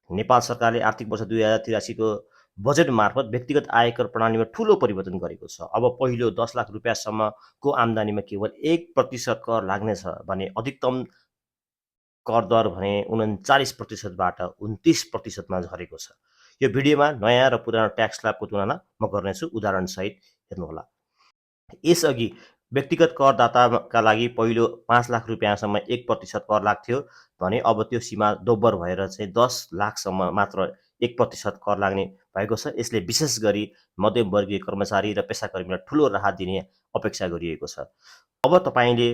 नेपाल सरकारले आर्थिक वर्ष 2083 को बजेट मार्फत व्यक्तिगत आयकर प्रणालीमा ठूलो परिवर्तन गरेको छ। अब पहिलो 10 लाख रुपियाँसम्मको आम्दानीमा केवल 1% कर लाग्नेछ भने अधिकतम कर दर भने 39%बाट 29%मा झरेको छ। यो भिडियोमा नयाँ र पुरानो ट्याक्स स्ल्याबको तुलना म गर्नेछु, उदाहरणसहित हेर्नुहोला। यसअघि व्यक्तिगत करदाताका लागि पहिलो 5 लाख रुपियाँसम्म 1% कर लाग्थ्यो भने अब त्यो सीमा दोब्बर भएर चाहिँ 10 लाखसम्म मात्र 1% कर लाग्ने भएको छ। यसले विशेष गरी मध्यमवर्गीय कर्मचारी र पेसाकर्मीलाई ठूलो राहत दिने अपेक्षा गरिएको छ। अब तपाईँले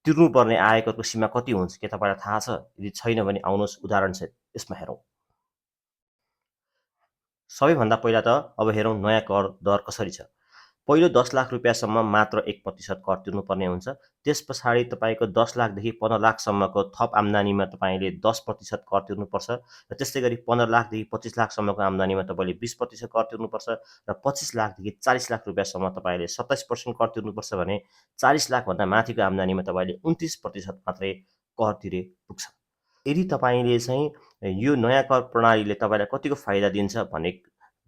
तिर्नुपर्ने आयकरको सीमा कति हुन्छ के तपाईँलाई थाहा छ? यदि छैन भने आउनुहोस् उदाहरणसहित यसमा हेरौँ। सबैभन्दा पहिला त अब हेरौँ नयाँ कर दर कसरी छ। पहिलो 10 लाख रुपियाँसम्म मात्र 1% कर तिर्नुपर्ने हुन्छ। त्यस पछाडि तपाईँको 10 लाखदेखि 15 लाखसम्मको थप आम्दानीमा तपाईँले 10% कर तिर्नुपर्छ र त्यस्तै गरी 15 लाखदेखि 25 लाखसम्मको आम्दानीमा तपाईँले 20% कर तिर्नुपर्छ र 25 लाखदेखि 40 लाख रुपियाँसम्म तपाईँले 27% कर तिर्नुपर्छ भने 40 लाखभन्दा माथिको आम्दानीमा तपाईँले 29% मात्रै कर तिरे पुग्छ। यदि तपाईँले चाहिँ यो नयाँ कर प्रणालीले तपाईँलाई कतिको फाइदा दिन्छ भन्ने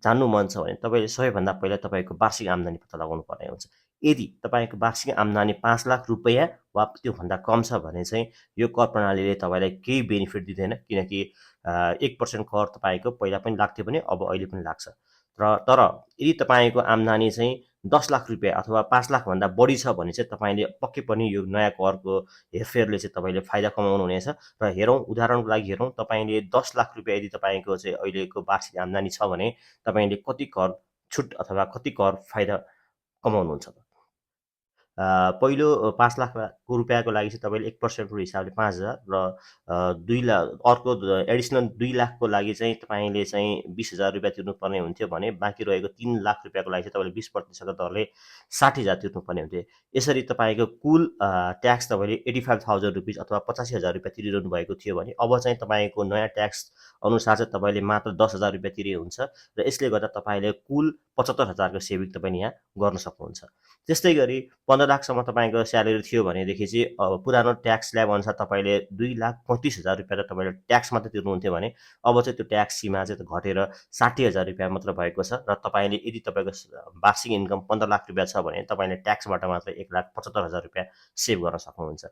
जान्नु मन छ भने तपाईँले सबैभन्दा पहिला तपाईँको वार्षिक आम्दानी पत्ता लगाउनु पर्ने हुन्छ। यदि तपाईँको वार्षिक आम्दानी 5 लाख रुपियाँ वा त्योभन्दा कम छ भने चाहिँ यो कर प्रणालीले तपाईँलाई केही बेनिफिट दिँदैन, किनकि 1% कर तपाईँको पहिला पनि लाग्थ्यो भने अब अहिले पनि लाग्छ। तर यदि तपाईँको आम्दानी चाहिँ 10 लाख रुपियाँ अथवा 5 लाखभन्दा बढी छ भने चाहिँ तपाईँले पक्कै पनि यो नयाँ करको हेरफेरले चाहिँ तपाईँले फाइदा कमाउनु हुनेछ। र हेरौँ, उदाहरणको लागि हेरौँ, तपाईँले 10 लाख रुपियाँ यदि तपाईँको चाहिँ अहिलेको वार्षिक आम्दानी छ भने तपाईँले कति कर छुट अथवा कति कर फाइदा कमाउनुहुन्छ त? पहिलो 5 लाख रुपियाँको लागि चाहिँ तपाईँले 1%को हिसाबले 5,000 र 2 लाख, अर्को एडिसनल 2 लाखको लागि चाहिँ तपाईँले चाहिँ 20,000 रुपियाँ तिर्नुपर्ने हुन्थ्यो भने बाँकी रहेको 3 लाख रुपियाँको लागि चाहिँ तपाईँले 20%को दरले 60,000 तिर्नुपर्ने हुन्थ्यो। यसरी तपाईँको कुल ट्याक्स तपाईँले 85,000 रुपिस अथवा 85,000 रुपियाँ तिरिरहनु भएको थियो भने अब चाहिँ तपाईँको नयाँ ट्याक्स अनुसार चाहिँ तपाईँले मात्र 10,000 रुपियाँ तिरे हुन्छ र यसले गर्दा तपाईँले कुल 75,000को सेभिङ तपाईँले यहाँ गर्न सक्नुहुन्छ। त्यस्तै गरी 15 लाखसम्म तपाईँको स्यालेरी थियो भनेदेखि चाहिँ अब पुरानो ट्याक्स स्ल्याब अनुसार तपाईँले 2,35,000 रुपियाँ त तपाईँले ट्याक्स मात्रै तिर्नुहुन्थ्यो भने अब चाहिँ त्यो ट्याक्स सीमा चाहिँ घटेर 60,000 रुपियाँ मात्र भएको छ र तपाईँले यदि तपाईँको वार्षिक इन्कम 15 लाख रुपियाँ छ भने तपाईँले ट्याक्सबाट मात्र 1,75,000 रुपियाँ सेभ गर्न सक्नुहुन्छ।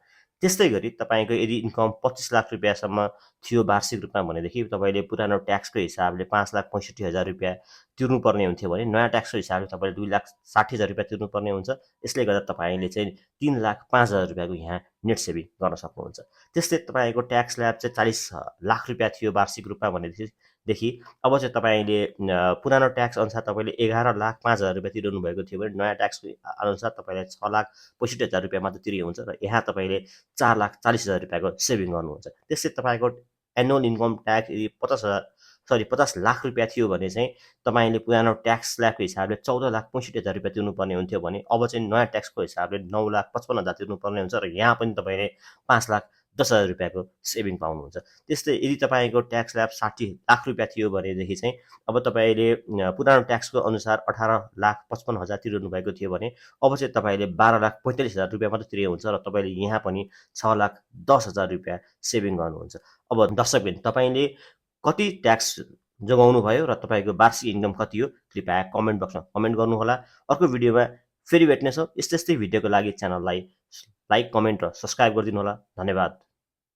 त्यस्तै गरी तपाईँको यदि इन्कम 25 लाख रुपियाँसम्म थियो वार्षिक रूपमा भनेदेखि तपाईँले पुरानो ट्याक्सको हिसाबले 5,65,000 रुपियाँ तिर्नुपर्ने हुन्थ्यो भने नयाँ ट्याक्सको हिसाबले तपाईँले 2,60,000 रुपियाँ तिर्नुपर्ने हुन्छ। यसले गर्दा तपाईँले चाहिँ 3,05,000 रुपियाँको यहाँ नेट सेभिङ गर्न सक्नुहुन्छ। त्यस्तै तपाईँको ट्याक्स स्ल्याब चाहिँ 40 लाख रुपियाँ थियो वार्षिक रूपमा भनेदेखि अब चाहिँ तपाईँले पुरानो ट्याक्स अनुसार तपाईँले 11,05,000 रुपियाँ तिर्नु भएको थियो भने नयाँ ट्याक्सको अनुसार तपाईँले 6,65,000 रुपियाँ मात्र तिरे हुन्छ र यहाँ तपाईँले 4,40,000 रुपियाँको सेभिङ गर्नुहुन्छ। त्यस्तै तपाईँको एनुअल इन्कम ट्याक्स यदि 50 लाख रुपियाँ थियो भने चाहिँ तपाईँले पुरानो ट्याक्स स्ल्याबको हिसाबले 14,65,000 रुपियाँ तिर्नुपर्ने हुन्थ्यो भने अब चाहिँ नयाँ ट्याक्सको हिसाबले 9,55,000 तिर्नुपर्ने हुन्छ र यहाँ पनि तपाईँले 5,10,000 रुपियाँको सेभिङ पाउनुहुन्छ। त्यस्तै यदि तपाईँको ट्याक्स स्ल्याब 60 लाख रुपियाँ थियो भनेदेखि चाहिँ अब तपाईँले पुरानो ट्याक्सको अनुसार 18,55,000 तिर्नु भएको थियो भने अब चाहिँ तपाईँले 12,45,000 रुपियाँ मात्र तिरे हुन्छ र तपाईँले यहाँ पनि 6,10,000 रुपियाँ सेभिङ गर्नुहुन्छ। अब दर्शकबिन, तपाईँले कति ट्याक्स जोगाउनु भयो र तपाईँको वार्षिक इन्कम कति हो कृपया कमेन्ट बक्समा कमेन्ट गर्नुहोला। अर्को भिडियोमा फेरि भेट्नेछौँ। यस्तै भिडियोको लागि च्यानललाई लाइक, कमेन्ट र सब्सक्राइब गरिदिनु होला। धन्यवाद।